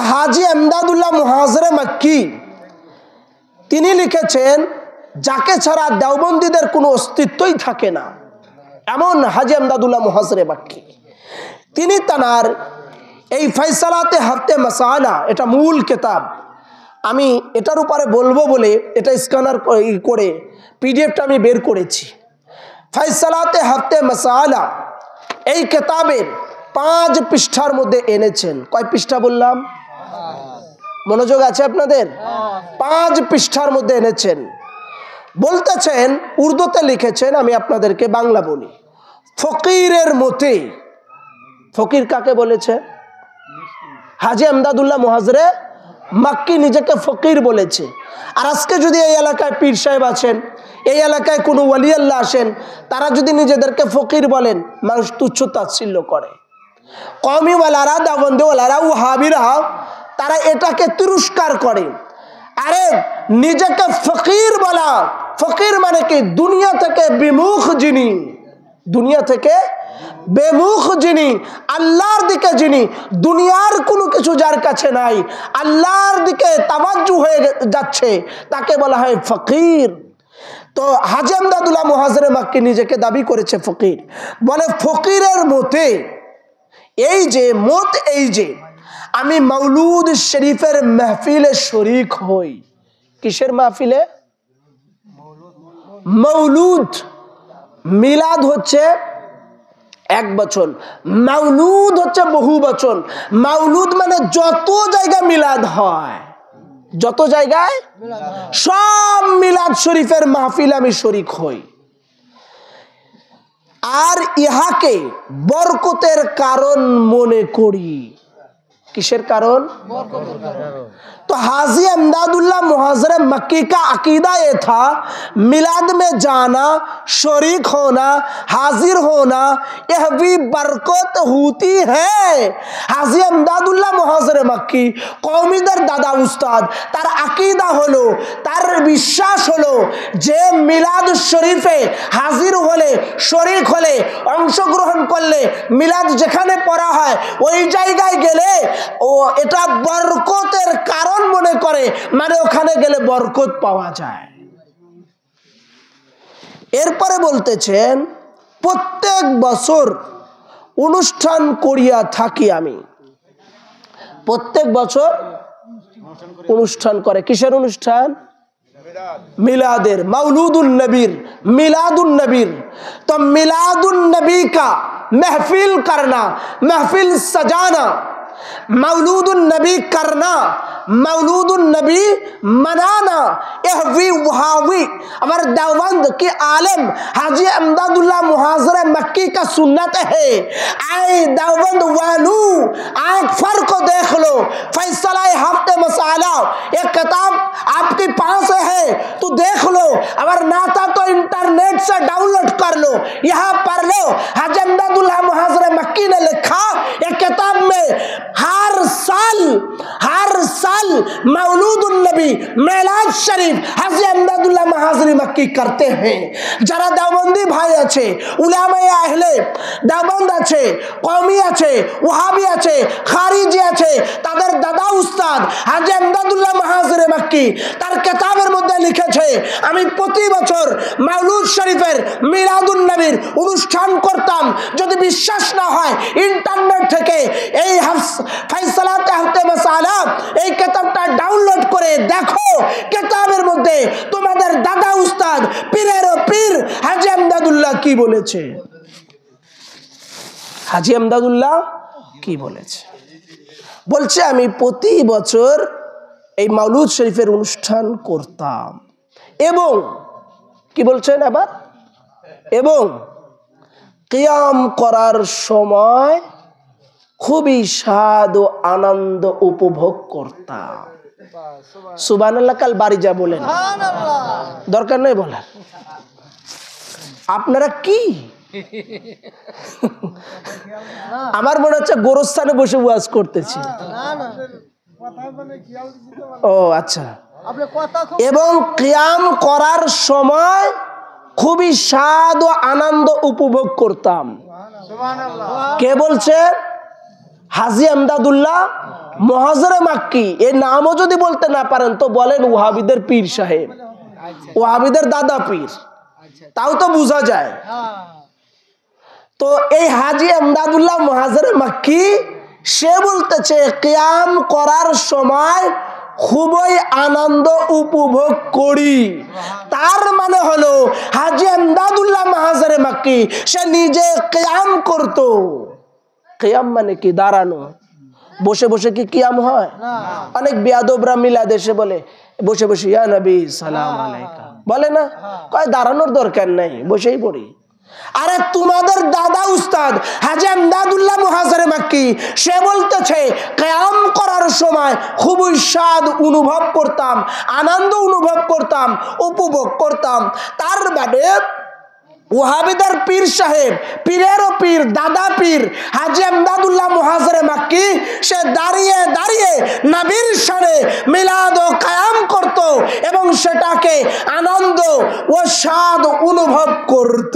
হাজী এমদাদুল্লাহ মুহাজিরে মক্কি তিনি লিখেছেন, যাকে ছাড়া দেওবন্দীদের কোনো অস্তিত্বই থাকে না, এমন হাজী এমদাদুল্লাহ মুহাজিরে মক্কি। তিনি তার এই ফয়সালাতে হাফতে মাসালা, এটা মূল কিতাব, আমি এটার উপরে বলবো বলে এটা স্ক্যানার করে পিডিএফটা আমি বের করেছি। ফয়সালাতে হাফতে মাসালা এই কিতাবের 5 পৃষ্ঠার মধ্যে এনেছেন। কয় পৃষ্ঠা বললাম? মনোযোগ আছে আপনাদের? 5 পৃষ্ঠার মধ্যে এনেছেন। বলতেছেন, উর্দুতে লিখেছেন, আমি আপনাদেরকে বাংলা বলি। ফকিরের মতে, ফকির কাকে বলেছে? হাজী এমদাদুল্লাহ মুহাজিরে মক্কি নিজেকে ফকির বলেছে। আর আজকে যদি এই এলাকায় পীর সাহেব আছেন, এই এলাকায় কোনো ওয়ালি আল্লাহ আসেন, তারা যদি নিজেদেরকে ফকির বলেন, মানুষ তুচ্ছ তাচ্ছিল্য করে। কওমিওয়ালারা, দেওবন্দিওয়ালারা, ওয়াহাবিরা তারা এটাকে তিরস্কার করে। আরে নিজেকে ফকির বলা, ফকির মানে কি? দুনিয়া থেকে বিমুখ যিনি, দুনিয়া থেকে বেমুখ যিনি, আল্লাহর দিকে যিনি, দুনিয়ার কোনো কিছু যার কাছে নাই, আল্লাহর দিকে তাওয়াজ্জু হয়ে যাচ্ছে, তাকে বলা হয় ফকির। তো হাজী এমদাদুল্লাহ মুহাজিরে মক্কি নিজেকে দাবি করেছে ফকির। বলে ফকিরের মতে এই যে মত, এই যে আমি মৌলুদ শরীফের মাহফিলে শরীক হই। কিসের মাহফিলে? মৌলুদ। মিলাদ হচ্ছে এক বচন, মাউলুদ হচ্ছে বহু বচন। মাউলুদ মানে যত জায়গায় মিলাদ হয়, যত জায়গায়, সব মিলাদ শরীফের মাহফিলে আমি শরীক হই। আর ইহাকে বরকতের কারণ মনে করি। किसर कारण? तो हाजी इमदादुल्लाह मुहाजिर मक्की का अकीदा ये था मिलाद में जाना, शरीक होना, हाजिर होना, यह भी बरकत होती है। हाजी इमदादुल्लाह मुहाजिर मक्की कौमीदार दादा उस्ताद तार अकीदा हलो, तार विश्वास हलो जे मिलाद शरीफे हाजिर होले, शरीक होले, अंशग्रहण करले, मिलाद जेखाने पढ़ा है ওই জায়গায় গেলে ও এটা বরকতের কারণ মনে করে, মানে ওখানে গেলে বরকত পাওয়া যায়। এরপরে বলতেছেন প্রত্যেক বছর অনুষ্ঠান করিয়া থাকি আমি। প্রত্যেক বছর অনুষ্ঠান করে। কিসের অনুষ্ঠান? मिलादेर, मौलूदुन नबीर, मिलादुन नबीर। तो मिलादुन नबी का महफिल करना, महफिल सजाना, मौलूदुन नबी करना, मौलूदुन नबी मनाना, यह भी वहावी हमारे देवबंद के आलम हाजी इमदादुल्लाह मुहाजिर मक्की का सुन्नत है। आए देवबंद वालू आए फर्क देख लो। फैसला हफ्ते मसाला एक किताब आपके पास है तो देख लो, अगर ना था तो इंटरनेट से डाउनलोड कर लो, यहाँ पढ़ लो। हाजी इमदादुल्लाह मुहाजिर मक्की ने लिखा एक किताब में हर साल मौलूदुन नबी मिलाद शरीफ हाजी इमदादुल्लाह मुहाजिर मक्की करते हैं। যারা দেওবন্দি ভাই আছে, উলামায়ে আহলে দেওবন্দ আছে, কওমি আছে, ওয়াহাবি আছে, খারিজি আছে, তাদের দাদা উস্তাদ হাজি ইমদাদুল্লাহ মুহাজির মক্কি তার কিতাবের মধ্যে লিখেছে আমি প্রতি বছর মাউলুদ শরীফের মিলাদুন নবীর অনুষ্ঠান করতাম। যদি বিশ্বাস না হয় ইন্টারনেট থেকে এই ফয়সালাতে হফতে মাসালা এই কিতাবটা ডাউনলোড করে দেখো। কিতাবের মধ্যে তোমাদের দাদা উস্তাদ পীরের পীর হাজি ইমদাদুল্লাহ কি বলেছে, হাজি ইমদাদুল্লাহ কি বলেছে। বলছে আমি প্রতি বছর এই মাউলুদ শরীফের অনুষ্ঠান করতাম এবং কি বলছেন আবার, এবং কিয়াম করার সময় খুবই স্বাদ ও আনন্দ উপভোগ করতাম। সুবহানাল্লাহ কাল বাড়ি যা বলেন, দরকার নেই বলার। আপনারা কি আমার মনে হচ্ছে গোরস্থানে বসে ওয়াজ করতেছি। ও আচ্ছা। এবং কিয়াম করার সময় খুবই স্বাদ ও আনন্দ উপভোগ করতাম। কে বলছে? হাজী আমদাদুল্লাহ মুহাজিরে মাক্কি, এই নামও যদি বলতে না পারেন তো বলেন ওয়াহাবিদের পীর সাহেব, ওয়াহাবিদের দাদা পীর, তাও তো বোঝা যায়। তো এই হাজী আমদাদুল্লাহ মুহাজিরে মাক্কি সে বলতেছে কিয়াম করার সময় খুবই আনন্দ উপভোগ করি। তার মানে হলো হাজী আমদাদুল্লাহ মুহাজিরে মাক্কি সে নিজে কিয়াম করত। কিয়াম মানে কি? দাঁড়ানো। বসে বসে কি কিয়াম হয়? অনেক বেয়াদবরা মিলাদ এসে বলে বসে বসে ইয়া নবী সালাম আলাইকা, বলে না, কয় দাঁড়ানোর দরকার নাই, বসেই পড়ি। আরে তোমাদের দাদা উস্তাদ হাজী আমদাদুল্লাহ মুহাজিরে মাক্কি সে বলতেছে কিয়াম করার সময় খুবই স্বাদ অনুভব করতাম, আনন্দ অনুভব করতাম, উপভোগ করতাম। তার মানে ওয়াহাবিদের পীর সাহেব, পীরেরও পীর, দাদা পীর হাজী আমদাদুল্লাহ মুহাজিরে মাক্কি সে দাঁড়িয়ে দাঁড়িয়ে নবীর শানে মিলাদ ও কিয়াম করত এবং সেটাকে আনন্দ ও স্বাদ অনুভব করত।